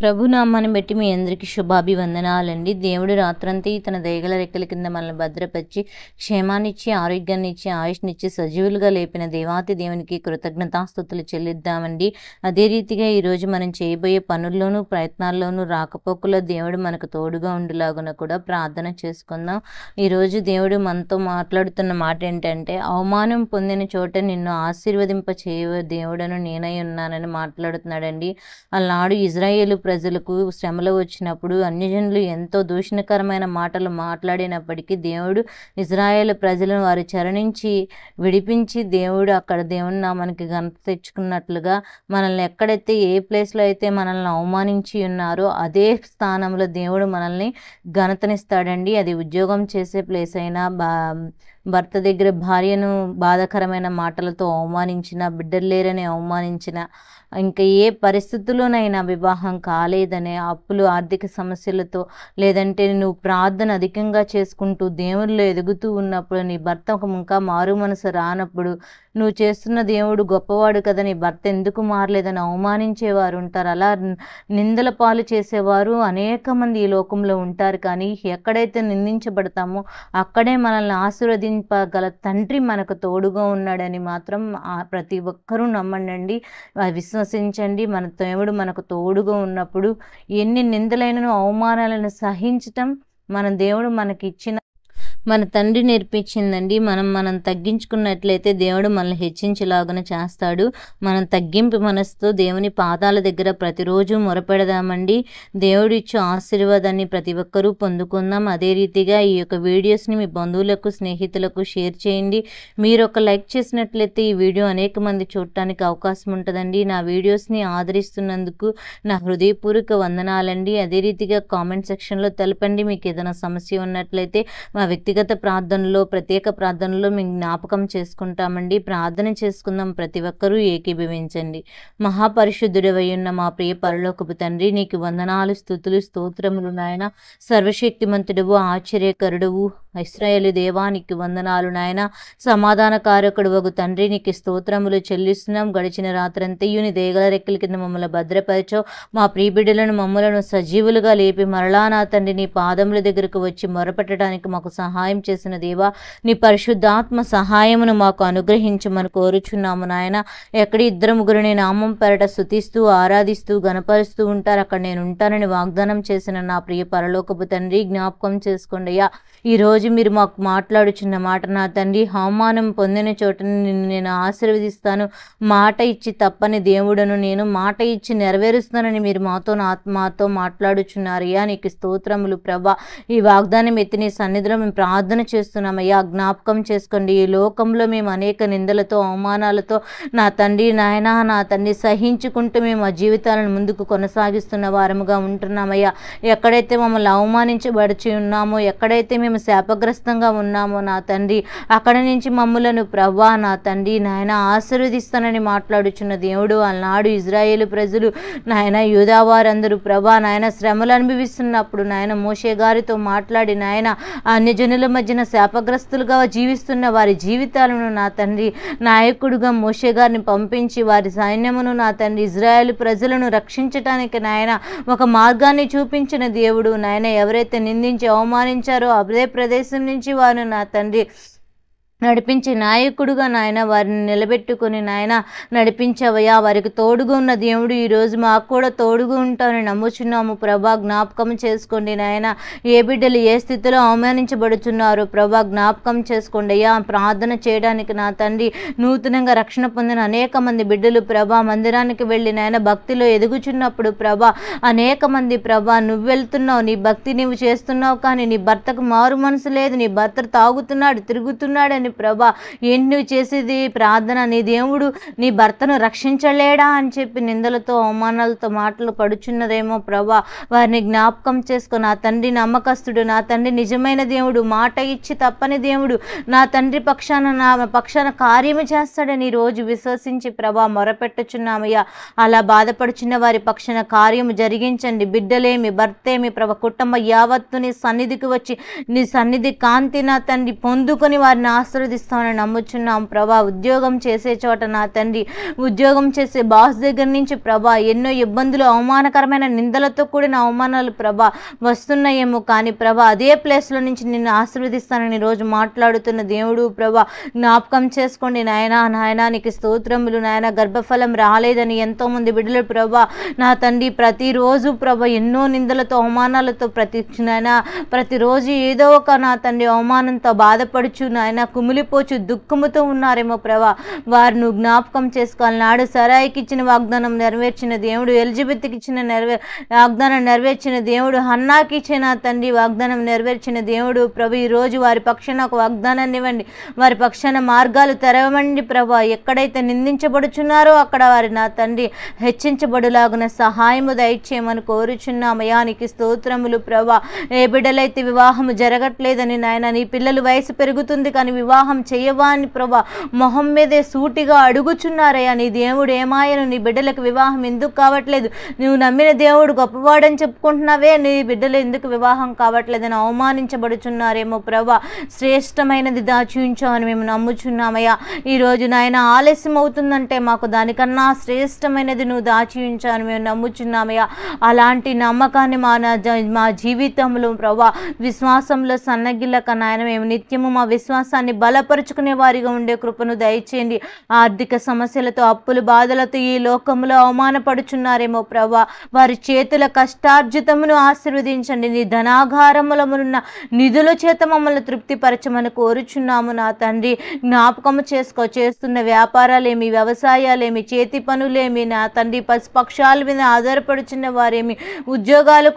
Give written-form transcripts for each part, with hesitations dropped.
ప్రభునామాన్ని బట్టి మీ అందరికీ శుభాభివందనాలండి. దేవుడు రాత్రంతా తన దయగల రెక్కల కింద మనల్ని భద్రపరిచి క్షేమాన్నిచ్చి, ఆరోగ్యాన్నిచ్చి, ఆయుష్నిచ్చి సజీవులుగా లేపిన దేవాతి దేవునికి కృతజ్ఞతాస్తుతులు చెల్లిద్దామండి. అదే రీతిగా ఈరోజు మనం చేయబోయే పనుల్లోనూ ప్రయత్నాల్లోనూ రాకపోకలో దేవుడు మనకు తోడుగా ఉండులాగున కూడా ప్రార్థన చేసుకుందాం. ఈరోజు దేవుడు మనతో మాట్లాడుతున్న మాట ఏంటంటే, అవమానం పొందిన చోట నిన్ను ఆశీర్వదింప చేయవ దేవుడను నేనై ఉన్నానని మాట్లాడుతున్నాడండి. అలనాడు ఇజ్రాయేలు ప్రజలకు శ్రమలు వచ్చినప్పుడు అన్యజనులు ఎంతో దూషణకరమైన మాటలు మాట్లాడినప్పటికీ దేవుడు ఇజ్రాయేల్ ప్రజలను వారి చెర నుంచి విడిపించి దేవుడు అక్కడ దేవుని నామానికి ఘనత తెచ్చుకున్నట్లుగా మనల్ని ఎక్కడైతే ఏ ప్లేస్లో అయితే మనల్ని అవమానించి ఉన్నారో అదే స్థానంలో దేవుడు మనల్ని ఘనతనిస్తాడండి. అది ఉద్యోగం చేసే ప్లేస్ అయినా, భర్త దగ్గర భార్యను బాధాకరమైన మాటలతో అవమానించిన, బిడ్డలు లేరని అవమానించిన, ఇంకా ఏ పరిస్థితుల్లోనైనా వివాహం కాలేదనే, అప్పులు ఆర్థిక సమస్యలతో, లేదంటే నువ్వు ప్రార్థన అధికంగా చేసుకుంటూ దేవుళ్ళు ఎదుగుతూ ఉన్నప్పుడు నీ భర్త ఇంకా మారు మనసు రానప్పుడు నువ్వు చేస్తున్న దేవుడు గొప్పవాడు కదా, నీ భర్త ఎందుకు మారలేదని అవమానించేవారు ఉంటారు. అలా నిందల పాలు చేసేవారు అనేక మంది ఈ లోకంలో ఉంటారు. కానీ ఎక్కడైతే నిందించబడతామో అక్కడే మనల్ని ఆశీర్వదింపగల తండ్రి మనకు తోడుగా ఉన్నాడని మాత్రం ప్రతి ఒక్కరూ నమ్మండి, విశ్వసించండి. మన దేవుడు మనకు తోడుగా ఉన్నప్పుడు ఎన్ని నిందలైనను అవమానాలను సహించటం మన దేవుడు మనకి ఇచ్చిన మన తండ్రి నేర్పించిందండి. మనం తగ్గించుకున్నట్లయితే దేవుడు మనల్ని హెచ్చించేలాగున చేస్తాడు. మనం తగ్గింపు మనసుతో దేవుని పాదాల దగ్గర ప్రతిరోజు మొరపెడదామండి. దేవుడు ఇచ్చే ఆశీర్వాదాన్ని ప్రతి ఒక్కరూ పొందుకుందాం. అదే రీతిగా ఈ యొక్క వీడియోస్ని మీ బంధువులకు, స్నేహితులకు షేర్ చేయండి. మీరు ఒక లైక్ చేసినట్లయితే ఈ వీడియో అనేక మంది చూడటానికి అవకాశం ఉంటుందండి. నా వీడియోస్ని ఆదరిస్తున్నందుకు నా హృదయపూర్వక వందనాలండి. అదే రీతిగా కామెంట్ సెక్షన్లో తెలపండి. మీకు ఏదైనా సమస్య ఉన్నట్లయితే మా వ్యక్తిగత ప్రార్థనలో, ప్రత్యేక ప్రార్థనలో మేము జ్ఞాపకం చేసుకుంటామండి. ప్రార్థన చేసుకుందాం. ప్రతి ఒక్కరూ ఏకీభవించండి. మహాపరిశుద్ధుడవై ఉన్న మా ప్రియ పరలోకపు తండ్రి, నీకు వందనాలు, స్తుతులు, స్తోత్రములు నాయన. సర్వశక్తిమంతుడవు, ఆశ్చర్యకరుడవు, ఇశ్రాయేలు దేవానికి వందనాలు నాయన. సమాధానకారకుడు వగు తండ్రి, నీకు స్తోత్రములు చెల్లిస్తున్నాం. గడిచిన రాత్రంతయు నీ దయగల రెక్కల కింద మమ్మల్ని భద్రపరచో. మా ప్రియబిడ్డలను మమ్మలను సజీవులుగా లేపి మరలా నా తండ్రి నీ పాదముల దగ్గరకు వచ్చి మొరపెట్టడానికి మాకు సహాయం చేసిన దేవా, నీ పరిశుద్ధాత్మ సహాయమును మాకు అనుగ్రహించమని కోరుచున్నాము నాయన. ఎక్కడ ఇద్దరు ముగ్గురు నీ నామం పెరట స్తుతిస్తూ, ఆరాధిస్తూ, గణపరుస్తూ ఉంటారు, అక్కడ నేను ఉంటానని వాగ్దానం చేసిన నా ప్రియ పరలోకపు తండ్రి, జ్ఞాపకం చేసుకోండి అయ్యా. ఈరోజు మీరు మాకు మాట్లాడుచున్న మాట నా తండ్రి, అవమానం పొందిన చోట నిన్ను నేను ఆశీర్వదిస్తాను, మాట ఇచ్చి తప్పని దేవుడను నేను, మాట ఇచ్చి నెరవేరుస్తానని మీరు మాతో మాట్లాడుచున్నారయ్యా. నీకు స్తోత్రములు ప్రభా. ఈ వాగ్దానం ఎత్తి నీ సన్నిధిలో మేము ప్రార్థన చేస్తున్నామయ్యా. జ్ఞాపకం చేసుకోండి. ఈ లోకంలో మేము అనేక నిందలతో, అవమానాలతో నా తండ్రి నాయన, నా తండ్రి సహించుకుంటూ మేము ఆ జీవితాలను ముందుకు కొనసాగిస్తున్న వారముగా ఉంటున్నామయ్యా. ఎక్కడైతే మమ్మల్ని అవమానించబడిచి ఉన్నామో, ఎక్కడైతే మేము శాపగ్రస్తంగా ఉన్నామో నా తండ్రి, అక్కడ నుంచి మమ్ములను ప్రభా నా తండ్రి నాయన ఆశీర్వదిస్తానని మాట్లాడుచున్న దేవుడు. అలనాడు ఇజ్రాయేలు ప్రజలు నాయన, యూదా వారందరూ ప్రభా నాయన శ్రమలు అనుభవిస్తున్నప్పుడు నాయన మోషే గారితో మాట్లాడి నాయన అన్యజనుల మధ్యన శాపగ్రస్తులుగా జీవిస్తున్న వారి జీవితాలను నా తండ్రి నాయకుడుగా మోషే గారిని పంపించి వారి సైన్యమును నా తండ్రి ఇజ్రాయేలు ప్రజలను రక్షించటానికి నాయన ఒక మార్గాన్ని చూపించిన దేవుడు నాయన. ఎవరైతే నిందించి అవమానించారో అదే ప్రదేశం నుంచి వారు నా తండ్రి నడిపించే నాయకుడుగా నాయన వారిని నిలబెట్టుకుని నాయన నడిపించవయ్యా. వారికి తోడుగా ఉన్న దేవుడు ఈరోజు మాకు కూడా తోడుగా ఉంటామని నమ్ముచున్నాము ప్రభా. జ్ఞాపకం చేసుకోండి నాయన. ఏ బిడ్డలు ఏ స్థితిలో అవమానించబడుచున్నారో ప్రభా జ్ఞాపకం చేసుకోండి అయ్యా. ప్రార్థన చేయడానికి నా తండ్రి నూతనంగా రక్షణ పొందిన అనేక మంది బిడ్డలు ప్రభా మందిరానికి వెళ్ళి నాయన భక్తిలో ఎదుగుచున్నప్పుడు ప్రభా అనేక మంది ప్రభా నువ్వు వెళ్తున్నావు, నీ భక్తి నువ్వు చేస్తున్నావు, కానీ నీ భర్తకు మారు మనసు లేదు, నీ భర్త తాగుతున్నాడు, తిరుగుతున్నాడని ప్రభా ఏంటి నువ్వు చేసేది ప్రార్థన? నీ దేవుడు నీ భర్తను రక్షించలేడా అని చెప్పి నిందలతో, అవమానాలతో మాటలు పడుచున్నదేమో ప్రభా. వారిని జ్ఞాపకం చేసుకో. నా తండ్రి నమ్మకస్తుడు, నా తండ్రి నిజమైన దేవుడు, మాట ఇచ్చి తప్పని దేవుడు, నా తండ్రి పక్షాన కార్యము చేస్తాడని రోజు విశ్వసించి ప్రభా మొరపెట్టుచున్నామయ్యా. అలా బాధపడుచున్న వారి పక్షాన కార్యము జరిగించండి. బిడ్డలేమి, భర్తేమి ప్రభా, కుటుంబ యావత్తు నీ సన్నిధికి వచ్చి నీ సన్నిధి కాంతి నా తండ్రి పొందుకొని వారిని ఆశీర్వదిస్తామని నమ్ముచున్నాం ప్రభా. ఉద్యోగం చేసే చోట నా తండ్రి, ఉద్యోగం చేసే బాస్ దగ్గర నుంచి ప్రభా ఎన్నో ఇబ్బందులు, అవమానకరమైన నిందలతో కూడిన అవమానాలు ప్రభా వస్తున్నాయేమో, కానీ ప్రభా అదే ప్లేస్లో నుంచి నిన్ను ఆశీర్వదిస్తానని రోజు మాట్లాడుతున్న దేవుడు ప్రభా జ్ఞాపకం చేసుకోండి నాయనా. నీకు స్తోత్రములు నాయన. గర్భఫలం రాలేదని ఎంతోమంది బిడ్డలు ప్రభా నా తండ్రి ప్రతిరోజు ప్రభా ఎన్నో నిందలతో, అవమానాలతో ప్రతిరోజు ఏదో ఒక నా తండ్రి అవమానంతో బాధపడుచు నాయన కుమిలిపోచు దుఃఖముతో ఉన్నారేమో ప్రభా. వారు నువ్వు జ్ఞాపకం చేసుకోవాలి. నాడు సరాయికి ఇచ్చిన వాగ్దానం నెరవేర్చిన దేవుడు, ఎలిజబెత్కి ఇచ్చిన వాగ్దానం నెరవేర్చిన దేవుడు, హన్నాకి ఇచ్చిన తండ్రి వాగ్దానం నెరవేర్చిన దేవుడు ప్రభు. ఈరోజు వారి పక్షాన ఒక వాగ్దానాన్ని ఇవ్వండి. వారి పక్షాన మార్గాలు తెరవండి ప్రభా. ఎక్కడైతే నిందించబడుచున్నారో అక్కడ వారి నా తండ్రి హెచ్చించబడులాగున సహాయము దయచేయమని కోరుచున్నామయ్యా. నీకు స్తోత్రములు ప్రభా. ఏ బిడ్డలైతే వివాహము జరగట్లేదని నాయన, నీ పిల్లలు వయసు పెరుగుతుంది కానీ వివాహం చేయవా అని ప్రభా మొహం మీదే సూటిగా అడుగుచున్నారయ్యా. నీ దేవుడు ఏమాయను, నీ బిడ్డలకు వివాహం ఎందుకు కావట్లేదు, నువ్వు నమ్మిన దేవుడు గొప్పవాడని చెప్పుకుంటున్నావే, నీ బిడ్డలు ఎందుకు వివాహం కావట్లేదని అవమానించబడుచున్నారేమో ప్రభా. శ్రేష్టమైనది దాచుంచామని మేము నమ్ముచున్నామయ్యా. ఈరోజు నాయన ఆలస్యం అవుతుందంటే మాకు దానికన్నా శ్రేష్టమైనది నువ్వు దాచి ఉంచాను మేము నమ్ముచున్నామయ్యా. అలాంటి నమ్మకాన్ని మా జీవితంలో ప్రభా విశ్వాసంలో సన్నగిల్లక నాయన మేము నిత్యము మా విశ్వాసాన్ని బలపరుచుకునే వారిగా ఉండే కృపను దయచేయండి. ఆర్థిక సమస్యలతో, అప్పుల బాధలతో ఈ లోకంలో అవమానపడుచున్నారేమో ప్రభా. వారి చేతుల కష్టార్జితమును ఆశీర్వదించండి. నీ ధనాగారములమున్న నిధుల చేత మమ్మల్ని తృప్తిపరచమని కోరుచున్నాము నా తండ్రి. జ్ఞాపకము చేస్తున్న వ్యాపారాలేమి, వ్యవసాయాలేమి, చేతి పనులేమి నా తండ్రి, పశుపక్షాల మీద ఆధారపడుచున్న వారేమి, ఉద్యోగాలు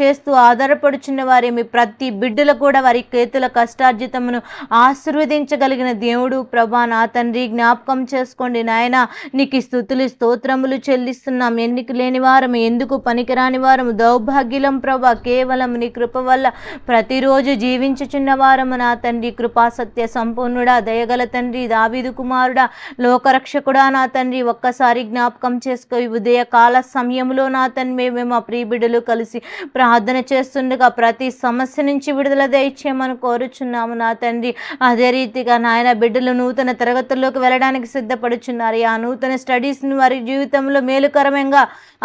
చేస్తూ ఆధారపడుచున్న వారేమి, ప్రతి బిడ్డలు కూడా వారి చేతుల కష్టార్జితమును ఆశీర్వదించగలిగిన దేవుడు ప్రభా నా తండ్రి. జ్ఞాపకం చేసుకోండి నాయన. నీకు స్తుతులు స్తోత్రములు చెల్లిస్తున్నాం. ఎన్నిక లేని వారము, ఎందుకు పనికిరాని వారము, దౌర్భాగ్యులం ప్రభా. కేవలం నీ కృప వల్ల ప్రతిరోజు జీవించుచున్న వారము నా తండ్రి. కృపా సత్య సంపూర్ణుడా, దయగల తండ్రి, దావీదు కుమారుడా, లోకరక్షకుడా నా తండ్రి. ఒక్కసారి జ్ఞాపకం చేసుకో. ఈ ఉదయకాల సమయంలో నా తండ్రి మేము మా ప్రియ బిడ్డలు కలిసి ప్రార్థన చేస్తుండగా ప్రతి సమస్య నుంచి విడుదల దయచేయమని కోరుచున్నాము నా తండ్రి. అదే రీతిగా నాయన బిడ్డలు నూతన తరగతుల్లోకి వెళ్ళడానికి సిద్ధపడుచున్నారు. ఆ నూతన స్టడీస్ని వారి జీవితంలో మేలుకరంగా,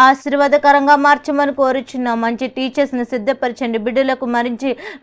ఆశీర్వాదకరంగా మార్చమని కోరుచున్నాం. మంచి టీచర్స్ని సిద్ధపరచండి. బిడ్డలకు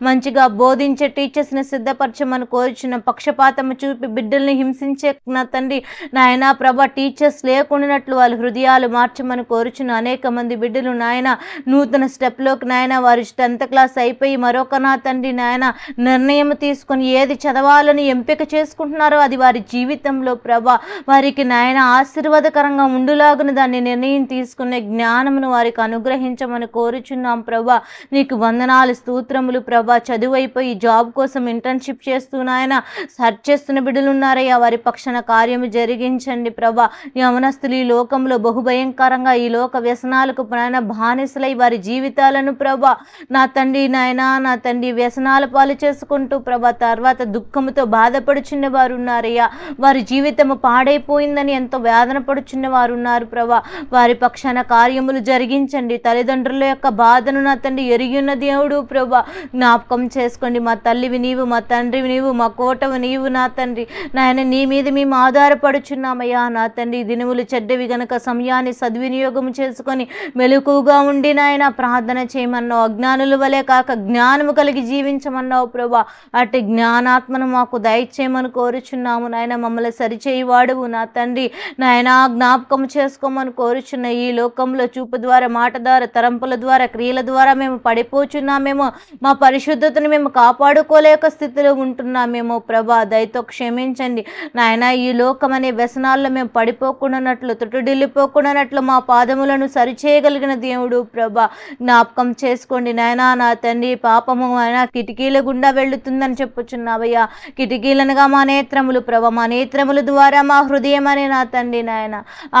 మంచిగా బోధించే టీచర్స్ని సిద్ధపరచమని కోరుచున్నాం. పక్షపాతము చూపి బిడ్డల్ని హింసించే నా తండ్రి నాయన ప్రభా టీచర్స్ లేకుండానట్లు వాళ్ళ హృదయాలు మార్చమని కోరుచున్న అనేక మంది బిడ్డలు నాయన నూతన స్టెప్లోకి నాయన వారు 10th క్లాస్ అయిపోయి మరొక నా తండ్రి నాయన నిర్ణయం తీసుకొని ఏది చదవాలని ఎంపిక చేసుకుంటున్నారో అది వారి జీవితంలో ప్రభా వారికి నాయన ఆశీర్వాదకరంగా ఉండులాగున దాన్ని నిర్ణయం తీసుకునే జ్ఞానమును వారికి అనుగ్రహించమని కోరుచున్నాం ప్రభా. నీకు వందనాలు స్తోత్రములు ప్రభా. చదువైపోయి జాబ్ కోసం ఇంటర్న్షిప్ చేస్తూ నాయన సర్చ్ చేస్తున్న బిడ్డలు ఉన్నారయ్యా. వారి పక్షాన కార్యము జరిగించండి ప్రభా. యవనస్తులు ఈ లోకంలో బహుభయంకరంగా ఈ లోక వ్యసనాలకు నాయన బానిసలై వారి జీవితాలను ప్రభా నా తండ్రి నాయన నా తండ్రి వ్యసనాల పాలు చేసుకుంటూ ప్రభా తర్వాత దుఃఖముతో బాధపడుచున్న వారు ఉన్నారయ్యా. వారి జీవితము పాడైపోయిందని ఎంతో వేదన పడుచున్న వారు ఉన్నారు ప్రభా. వారి పక్షాన కార్యములు జరిగించండి. తల్లిదండ్రుల యొక్క బాధను నా తండ్రి ఎరిగిన దేవుడు ప్రభా జ్ఞాపకం చేసుకోండి. మా తల్లివి నీవు, మా తండ్రివి నీవు, మా కోటవి నీవు నా తండ్రి నాయన. నీ మీద మేము ఆధారపడుచున్నామయ్యా నా తండ్రి. దినములు చెడ్డవి గనక సమయాన్ని సద్వినియోగం చేసుకొని మెలకుగా ఉండి నాయన ప్రార్థన చేయమన్నావు. అజ్ఞానుల వలె కాక జ్ఞానము కలిగి జీవించమన్నావు ప్రభా. అటు జ్ఞానాత్మను మాకు దయచేయమని కోరుచున్నాము నాయన. మమ్మల్ని సరిచేయువాడువు నా తండ్రి నాయన. జ్ఞాపకం చేసుకోమని కోరుచున్న ఈ లోకంలో చూపు ద్వారా, మాట ద్వారా, తరంపుల ద్వారా, క్రియల ద్వారా మేము పడిపోచున్నామేమో. మా పరిశుద్ధతను మేము కాపాడుకోలేక స్థితిలో ఉంటున్నామేమో ప్రభా. దయతో క్షమించండి నాయన. ఈ లోకం అనే వ్యసనాల్లో మేము పడిపోకుండానట్లు, తుట్టుడిల్లిపోకుండానట్లు మా పాదములను సరిచేయగలిగిన దేవుడు ప్రభా జ్ఞాపకం చేసుకోండి నాయన. నా తండ్రి పాపము అయినా కిటికీల గుండా వెళుతుందని చెప్పుచున్నావయ్యా. కిటికీలనగా మా నేత్రములు ప్రభా. మా నేత్రముల ద్వారా మా హృదయం అనే నా తండ్రి నాయన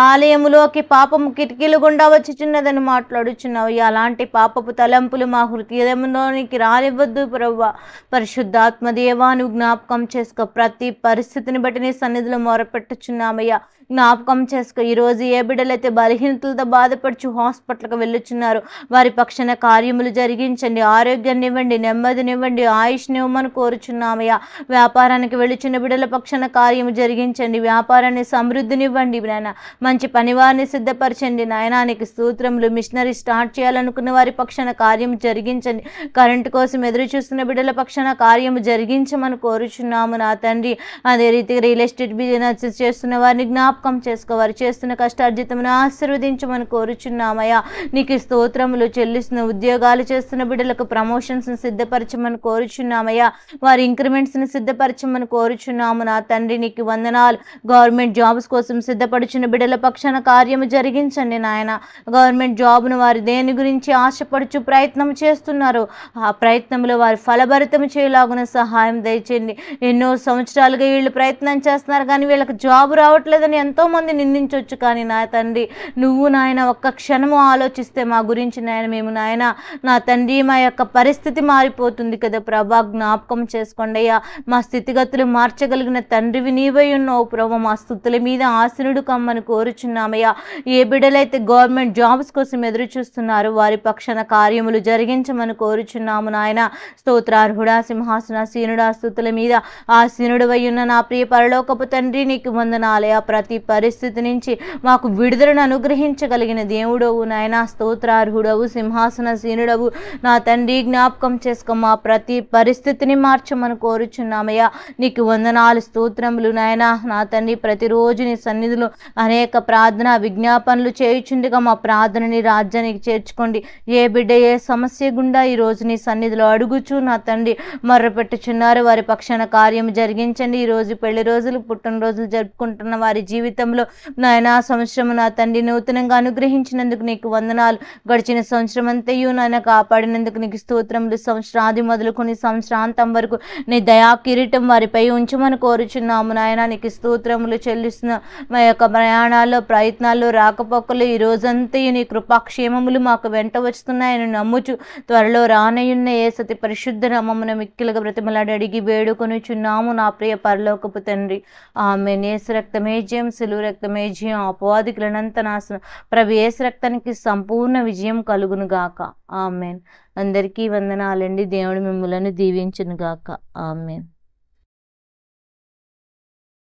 ఆలయములోకి పాపము కిటికీల గుండా వచ్చిచున్నదని మాట్లాడుచున్నావయ్యా. అలాంటి పాపపు తలంపులు మా హృదయంలోనికి రానివ్వద్దు ప్రభా. పరిశుద్ధాత్మ దేవా నువ్వు జ్ఞాపకం చేసుకో. ప్రతి పరిస్థితిని బట్టి నీ సన్నిధిలో మొరపెట్టుచున్నామయ్యా. జ్ఞాపకం చేసుకో. ఈరోజు ఏ బిడ్డలైతే బలహీనతలతో బాధపడుచు హాస్పిటల్కి వెళ్ళుచున్నారు వారి పక్షాన కార్యములు జరిగించండి. ఆరోగ్యాన్ని ఇవ్వండి, నెమ్మదినివ్వండి, ఆయుష్ని ఇవ్వమని కోరుచున్నామయ్యా. వ్యాపారానికి వెళ్ళుచున్న బిడ్డల పక్షాన కార్యము జరిగించండి. వ్యాపారాన్ని సమృద్ధినివ్వండి నాయన. మంచి పనివారిని సిద్ధపరచండి నాయనా. నీకు స్తోత్రములు. మిషనరీ స్టార్ట్ చేయాలనుకున్న వారి పక్షాన కార్యం జరిగించండి. కరెంటు కోసం ఎదురు చూస్తున్న బిడ్డల పక్షాన కార్యము జరిగించమని కోరుచున్నాము నా తండ్రి. అదే రీతిగా రియల్ ఎస్టేట్ బిజినెస్ చేస్తున్న వారిని జ్ఞాపకం చేసుకోవారు. చేస్తున్న కష్టార్జితమును ఆశీర్వదించమని కోరుచున్నామయ్యా. నీకు స్తోత్రములు చెల్లిస్తున్న ఉద్యోగాలు చేస్తున్న బిడ్డలకు ప్రమోషన్స్ సిద్ధపరచమని కోరుచున్నామయ్యా. వారి ఇంక్రిమెంట్స్ని సిద్ధపరచమని కోరుచున్నాము నా తండ్రి. నీకు వందనాలు. గవర్నమెంట్ జాబ్స్ కోసం సిద్ధపడుచున్న బిడ్డల పక్షాన కార్యము జరిగించండి నాయన. గవర్నమెంట్ జాబ్ను వారు దేని గురించి ఆశపడుచు ప్రయత్నం చేస్తున్నారు, ఆ ప్రయత్నంలో వారి ఫలభరితం చేయలాగున సహాయం దయచేయండి. ఎన్నో సంవత్సరాలుగా వీళ్ళు ప్రయత్నం చేస్తున్నారు కానీ వీళ్ళకి జాబ్ రావట్లేదని ఎంతోమంది నిందించవచ్చు. కానీ నా తండ్రి, నువ్వు నాయన ఒక్క క్షణము ఆలోచిస్తే మా గురించి నాయన మేము నాయన నా తండ్రి మా యొక్క పరిస్థితి మారిపోతుంది కదా ప్రభా. జ్ఞాపకం చేసుకోండి అయ్యా. మా స్థితిగతులు మార్చగలిగిన తండ్రివి నీవై ఉన్నావు ప్రభా. మా స్థుతుల మీద ఆసనుడు కమ్మని కోరుచున్నామయ్యా. ఏ బిడ్డలైతే గవర్నమెంట్ జాబ్స్ కోసం ఎదురు చూస్తున్నారు వారి పక్షాన కార్యములు జరిగించమని కోరుచున్నాము నాయన. స్తోత్రార్హుడా, సింహాసనాసీనుడా, స్థుతుల మీద ఆసీనుడు అయ్యున్న నా ప్రియ పరలోకపు తండ్రి, నీకు వందనాలయ. ప్రతి పరిస్థితి నుంచి మాకు విడుదలను అనుగ్రహించగలిగిన దేవుడవు నాయన. స్తోత్రార్హుడవు, సింహాసనాసీనుడవు నా తండ్రి. జ్ఞాపకం చేసుకో. మా ప్రతి పరిస్థితిని మార్చమని కోరుచున్నామయ్యా. నీకు వందనాలు, స్తోత్రములు నాయన. నా తండ్రి, ప్రతిరోజు నీ సన్నిధిలో అనేక ప్రార్థన విజ్ఞాపనలు చేయుచుండగా మా ప్రార్థనని రాజ్యానికి చేర్చుకోండి. ఏ బిడ్డ ఏ సమస్య గుండా ఈరోజు నీ సన్నిధిలో అడుగుచు నా తండ్రి మొర్రపెట్టుచున్నారు వారి పక్షాన కార్యం జరిగించండి. ఈరోజు పెళ్లి రోజులు పుట్టినరోజులు జరుపుకుంటున్న వారి జీవితంలో నాయన సంవత్సరం నా తండ్రి నూతనంగా అనుగ్రహించినందుకు నీకు వందనాలు. గడిచిన సంవత్సరం అంతయు నాయన కాపాడినందుకు నీకు స్తోత్రములు. సంవత్సరాది మొదలుకొని సంవత్సరాంతం వరకు నీ దయా కిరీటం వారిపై ఉంచమని కోరుచున్నాము నాయన. నీకు స్తోత్రములు చెల్లిస్తున్న మా యొక్క ప్రయాణాల్లో ప్రయత్నాల్లో రాకపోకలు ఈ రోజంతయు నీ కృపాక్షేమములు మాకు వెంట వస్తున్నాయని నమ్ముచు త్వరలో రానయున్న యేసతి పరిశుద్ధ నామమున మిక్కిలుగా బ్రతిమలాడి అడిగి వేడుకొనుచున్నాము నా ప్రియ పరలోకపు తండ్రి. ఆమేన్. యేసు రక్తమే జయం, సిలువ రక్తమే జయం, అపవాదికులనంత నాశనం. ప్రభు యేసు రక్తానికి సంపూర్ణ విజయం కలుగును గాక. ఆమేన్. అందరికీ వందనాలండి. దేవుడు మిమ్మలను దీవించును గాక. ఆమేన్.